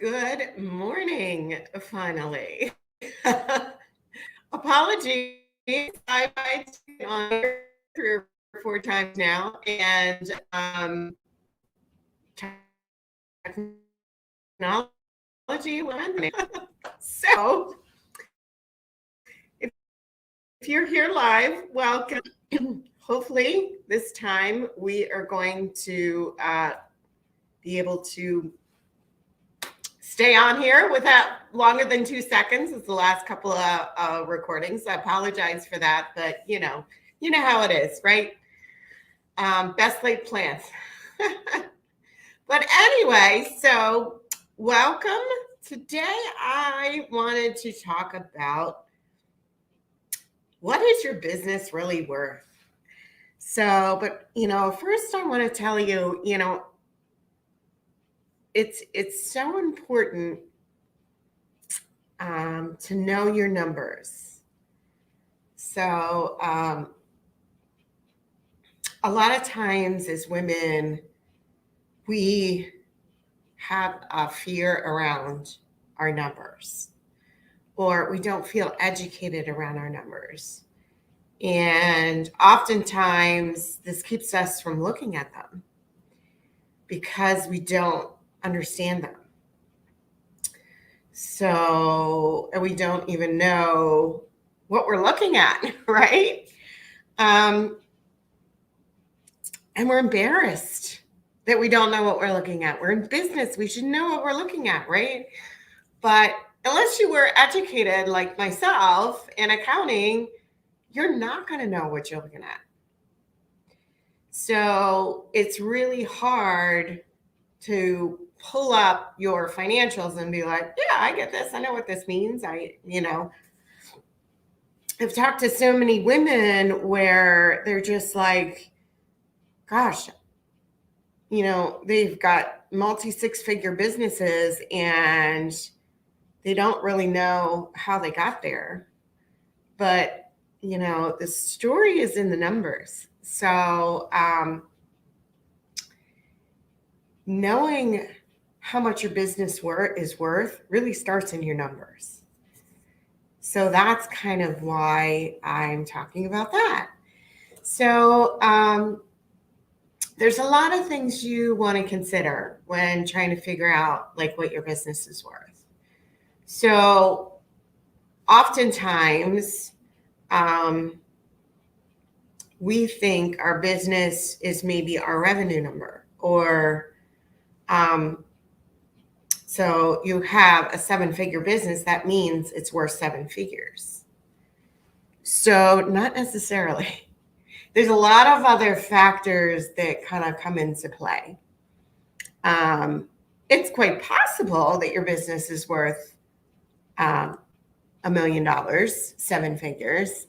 Good morning, finally. Apologies. I've been on here 3 or 4 times now, and technology went. So, if you're here live, welcome. Hopefully, this time we are going to be able to stay on here without longer than 2 seconds. It's the last couple of recordings. I apologize for that, but you know how it is, right? Best laid plans. But anyway, so welcome. Today I wanted to talk about what is your business really worth? So, but first I want to tell you, it's so important to know your numbers. So, a lot of times as women, we have a fear around our numbers, or we don't feel educated around our numbers. And oftentimes, this keeps us from looking at them because we don't understand them. So, and we don't even know what we're looking at, right? Um, and we're embarrassed that we don't know what we're looking at. We're in business. We should know what we're looking at, right? But unless you were educated like myself in accounting, you're not going to know what you're looking at. So it's really hard to pull up your financials and be like, yeah, I get this. I know what this means. I've talked to so many women where they're just like, gosh, they've got multi 6-figure businesses and they don't really know how they got there. But, the story is in the numbers. So, knowing how much your business is worth really starts in your numbers. So that's kind of why I'm talking about that. So, there's a lot of things you want to consider when trying to figure out like what your business is worth. So oftentimes we think our business is maybe our revenue number, or so you have a 7-figure business, that means it's worth 7 figures. So not necessarily. There's a lot of other factors that kind of come into play. It's quite possible that your business is worth $1 million, 7 figures,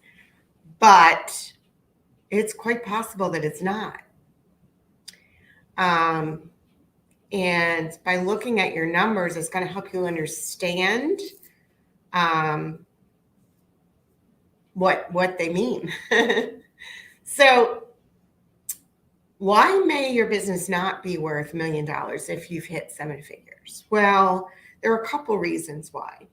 but it's quite possible that it's not. And by looking at your numbers, it's going to help you understand what they mean. So why may your business not be worth $1 million if you've hit 7 figures? Well, there are a couple reasons why.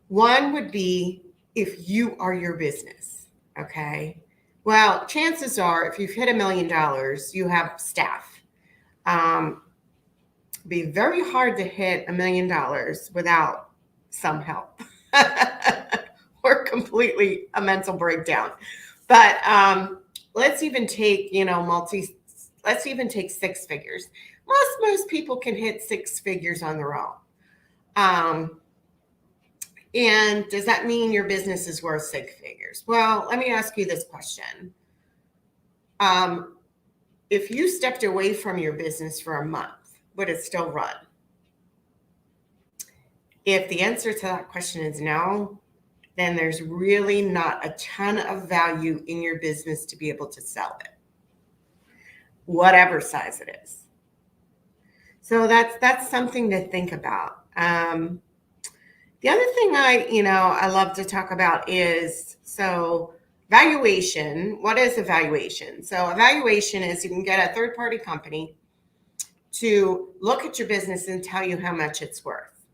One would be if you are your business, okay? Well, chances are if you've hit $1 million, you have staff. Be very hard to hit $1 million without some help or completely a mental breakdown. But let's even take, let's even take 6 figures. Most people can hit 6 figures on their own. And does that mean your business is worth 6 figures? Well, let me ask you this question. If you stepped away from your business for a month, would it still run? If the answer to that question is no, then there's really not a ton of value in your business to be able to sell it, whatever size it is. So that's something to think about. The other thing I love to talk about is valuation. What is a valuation? So a valuation is you can get a third-party company to look at your business and tell you how much it's worth.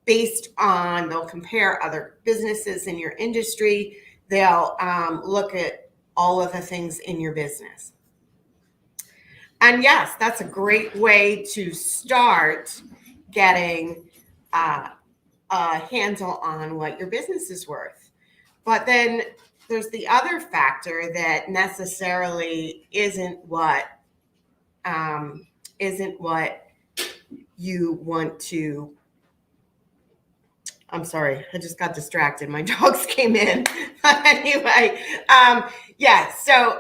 Based on, they'll compare other businesses in your industry. They'll look at all of the things in your business. And yes, that's a great way to start getting a handle on what your business is worth. But then there's the other factor that necessarily isn't what you want to. I'm sorry, I just got distracted. My dogs came in. But anyway, yeah. So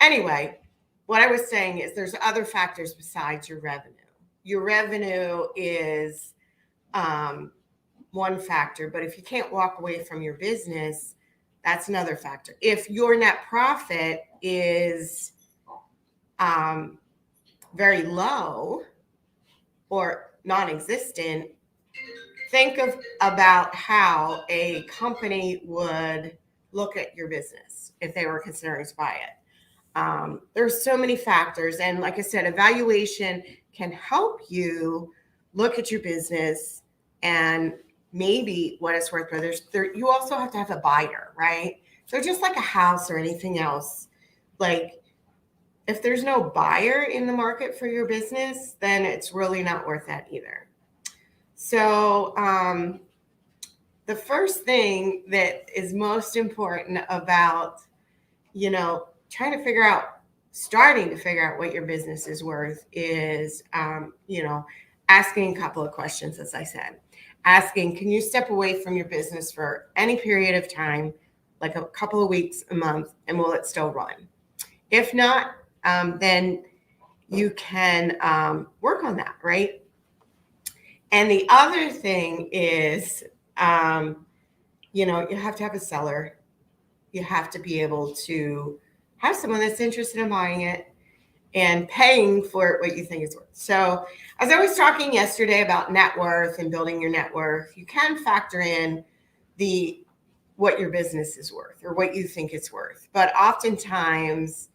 anyway, what I was saying is there's other factors besides your revenue. Your revenue is one factor, but if you can't walk away from your business, that's another factor. If your net profit is very low or non-existent, think about how a company would look at your business if they were considering to buy it. There's so many factors. And like I said, evaluation can help you look at your business and maybe what it's worth. But you also have to have a buyer, right? So just like a house or anything else, like if there's no buyer in the market for your business, then it's really not worth that either. So the first thing that is most important about, starting to figure out what your business is worth is, asking a couple of questions, as I said. Asking, can you step away from your business for any period of time, like a couple of weeks, a month, and will it still run? If not, then you can work on that, right? And the other thing is, you have to have a seller. You have to be able to have someone that's interested in buying it and paying for what you think it's worth. So as I was talking yesterday about net worth and building your net worth, you can factor in what your business is worth or what you think it's worth. But oftentimes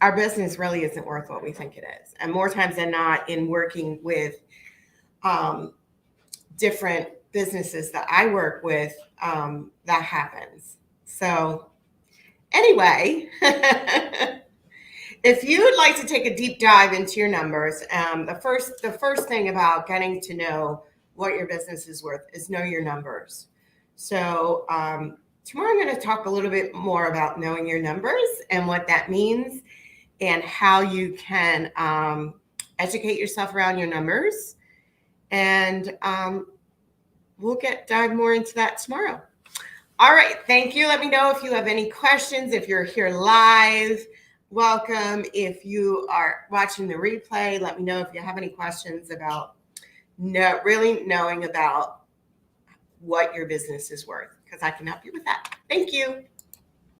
our business really isn't worth what we think it is. And more times than not, in working with different businesses that I work with, that happens. So anyway, if you would like to take a deep dive into your numbers, the first thing about getting to know what your business is worth is know your numbers. So tomorrow I'm going to talk a little bit more about knowing your numbers and what that means and how you can educate yourself around your numbers. And we'll dive more into that tomorrow. All right. Thank you. Let me know if you have any questions. If you're here live, welcome. If you are watching the replay, let me know if you have any questions about really knowing about what your business is worth, because I can help you with that. Thank you.